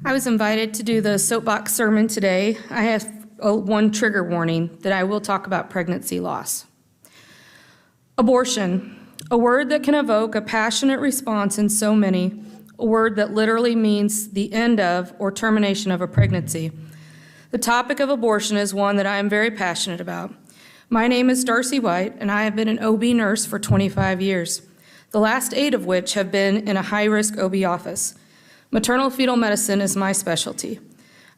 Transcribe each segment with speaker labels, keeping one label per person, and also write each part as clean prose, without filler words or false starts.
Speaker 1: I was invited to do the Soapbox Sermon today. I have one trigger warning that I will talk about pregnancy loss. Abortion, a word that can evoke a passionate response in so many, a word that literally means the end of or termination of a pregnancy. The topic of abortion is one that I am very passionate about. My name is Darcy White, and I have been an OB nurse for 25 years, the last 8 of which have been in a high-risk OB office. Maternal fetal medicine is my specialty.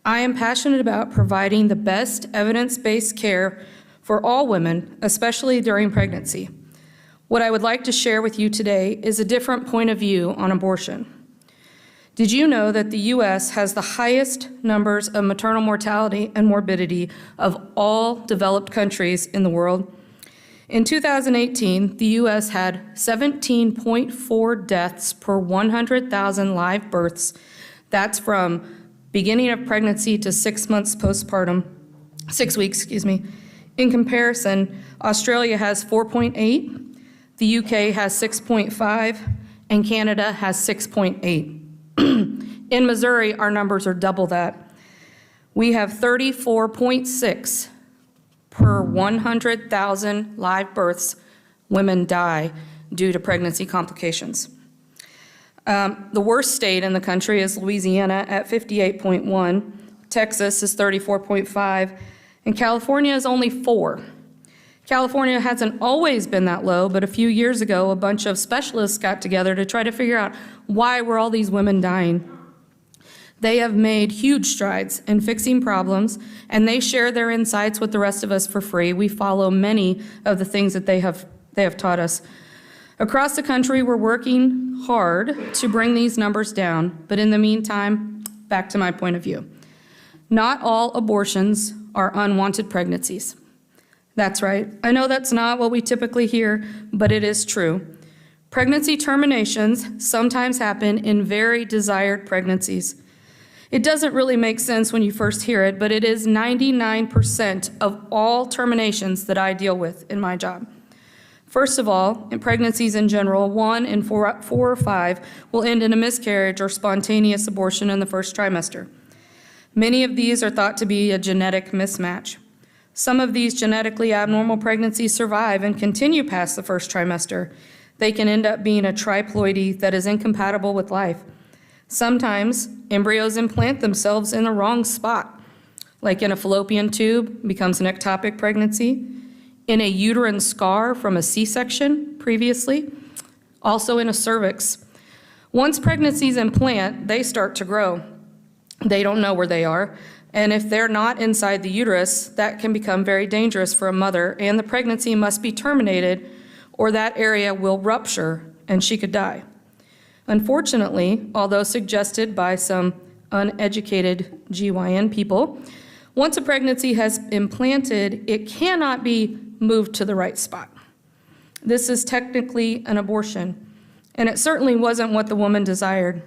Speaker 1: I am passionate about providing the best evidence-based care for all women, especially during pregnancy. What I would like to share with you today is a different point of view on abortion. Did you know that the U.S. has the highest numbers of maternal mortality and morbidity of all developed countries in the world? In 2018, the U.S. had 17.4 deaths per 100,000 live births. That's from beginning of pregnancy to 6 months postpartum, 6 weeks, In comparison, Australia has 4.8, the UK has 6.5, and Canada has 6.8. In Missouri, our numbers are double that. We have 34.6 per 100,000 live births, women die due to pregnancy complications. The worst state in the country is Louisiana at 58.1, Texas is 34.5, and California is only 4. California hasn't always been that low, but a few years ago, a bunch of specialists got together to try to figure out why were all these women dying. They have made huge strides in fixing problems, and they share their insights with the rest of us for free. We follow many of the things that they have taught us. Across the country, we're working hard to bring these numbers down, but in the meantime, back to my point of view. Not all abortions are unwanted pregnancies. That's right. I know that's not what we typically hear, but it is true. Pregnancy terminations sometimes happen in very desired pregnancies. It doesn't really make sense when you first hear it, but it is 99% of all terminations that I deal with in my job. First of all, in pregnancies in general, 1 in 4 or 5 will end in a miscarriage or spontaneous abortion in the first trimester. Many of these are thought to be a genetic mismatch. Some of these genetically abnormal pregnancies survive and continue past the first trimester. They can end up being a triploidy that is incompatible with life. Sometimes embryos implant themselves in the wrong spot, like in a fallopian tube, becomes an ectopic pregnancy, in a uterine scar from a C-section previously, also in a cervix. Once pregnancies implant, they start to grow. They don't know where they are, and if they're not inside the uterus, that can become very dangerous for a mother, and the pregnancy must be terminated or that area will rupture and she could die. Unfortunately, although suggested by some uneducated GYN people, once a pregnancy has implanted, it cannot be moved to the right spot. This is technically an abortion, and it certainly wasn't what the woman desired.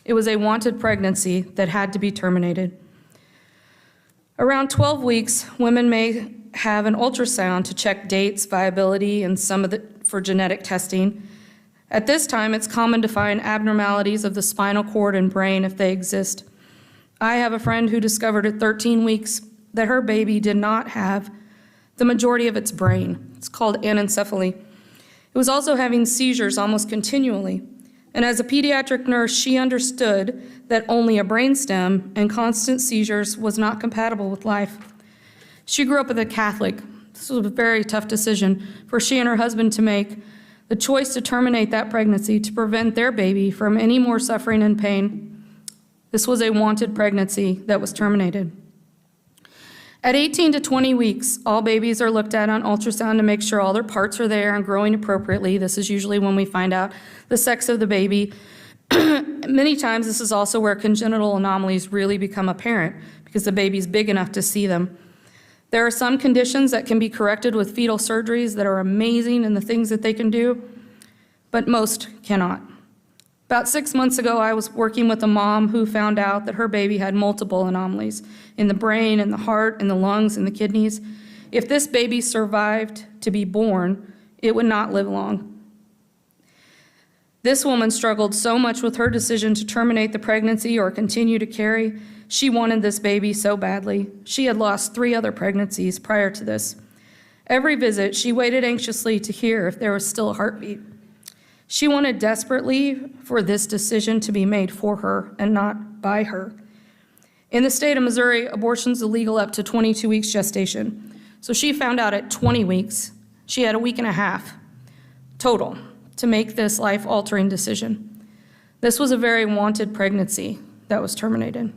Speaker 1: It was a wanted pregnancy that had to be terminated. Around 12 weeks, women may have an ultrasound to check dates, viability, and for genetic testing. At this time, it's common to find abnormalities of the spinal cord and brain if they exist. I have a friend who discovered at 13 weeks that her baby did not have the majority of its brain. It's called anencephaly. It was also having seizures almost continually. And as a pediatric nurse, she understood that only a brainstem and constant seizures was not compatible with life. She grew up with a Catholic. This was a very tough decision for she and her husband to make. The choice to terminate that pregnancy to prevent their baby from any more suffering and pain. This was a wanted pregnancy that was terminated. At 18 to 20 weeks, all babies are looked at on ultrasound to make sure all their parts are there and growing appropriately. This is usually when we find out the sex of the baby. Many times this is also where congenital anomalies really become apparent because the baby's big enough to see them. There are some conditions that can be corrected with fetal surgeries that are amazing in the things that they can do, but most cannot. About 6 months ago, I was working with a mom who found out that her baby had multiple anomalies in the brain, in the heart, in the lungs, in the kidneys. If this baby survived to be born, it would not live long. This woman struggled so much with her decision to terminate the pregnancy or continue to carry. She wanted this baby so badly. She had lost 3 other pregnancies prior to this. Every visit, she waited anxiously to hear if there was still a heartbeat. She wanted desperately for this decision to be made for her and not by her. In the state of Missouri, abortion's illegal up to 22 weeks gestation. So she found out at 20 weeks. She had a week and a half total to make this life-altering decision. This was a very wanted pregnancy that was terminated.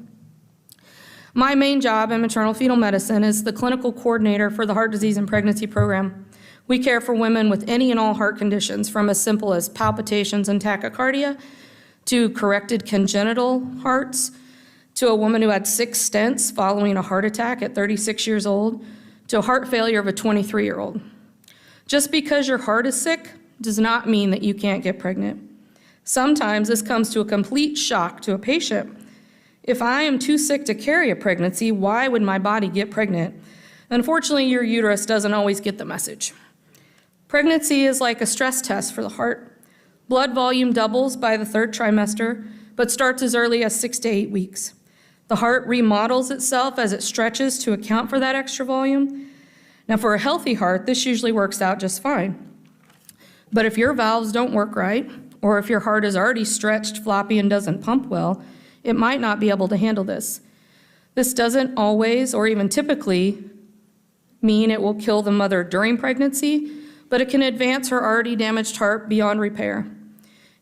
Speaker 1: My main job in maternal fetal medicine is the clinical coordinator for the heart disease and pregnancy program. We care for women with any and all heart conditions, from as simple as palpitations and tachycardia to corrected congenital hearts, to a woman who had 6 stents following a heart attack at 36 years old, to heart failure of a 23-year-old. Just because your heart is sick does not mean that you can't get pregnant. Sometimes this comes to a complete shock to a patient. If I am too sick to carry a pregnancy, why would my body get pregnant? Unfortunately, your uterus doesn't always get the message. Pregnancy is like a stress test for the heart. Blood volume doubles by the 3rd trimester, but starts as early as 6 to 8 weeks. The heart remodels itself as it stretches to account for that extra volume. Now, for a healthy heart, this usually works out just fine. But if your valves don't work right, or if your heart is already stretched, floppy, and doesn't pump well, it might not be able to handle this. This doesn't always, or even typically, mean it will kill the mother during pregnancy, but it can advance her already damaged heart beyond repair.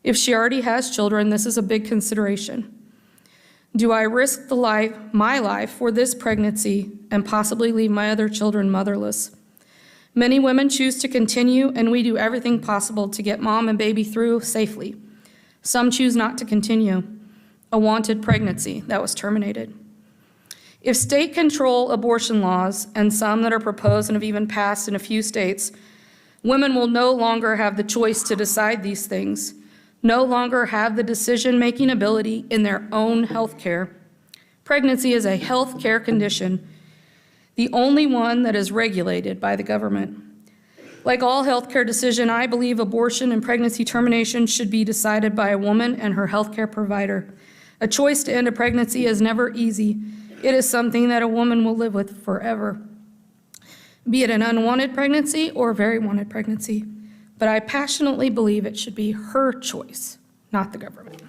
Speaker 1: If she already has children, this is a big consideration. Do I risk my life for this pregnancy and possibly leave my other children motherless? Many women choose to continue, and we do everything possible to get mom and baby through safely. Some choose not to continue. A wanted pregnancy that was terminated. If state control abortion laws, and some that are proposed and have even passed in a few states, women will no longer have the choice to decide these things, no longer have the decision-making ability in their own health care. Pregnancy is a health care condition, the only one that is regulated by the government. Like all healthcare decision, I believe abortion and pregnancy termination should be decided by a woman and her healthcare provider. A choice to end a pregnancy is never easy. It is something that a woman will live with forever, be it an unwanted pregnancy or a very wanted pregnancy. But I passionately believe it should be her choice, not the government.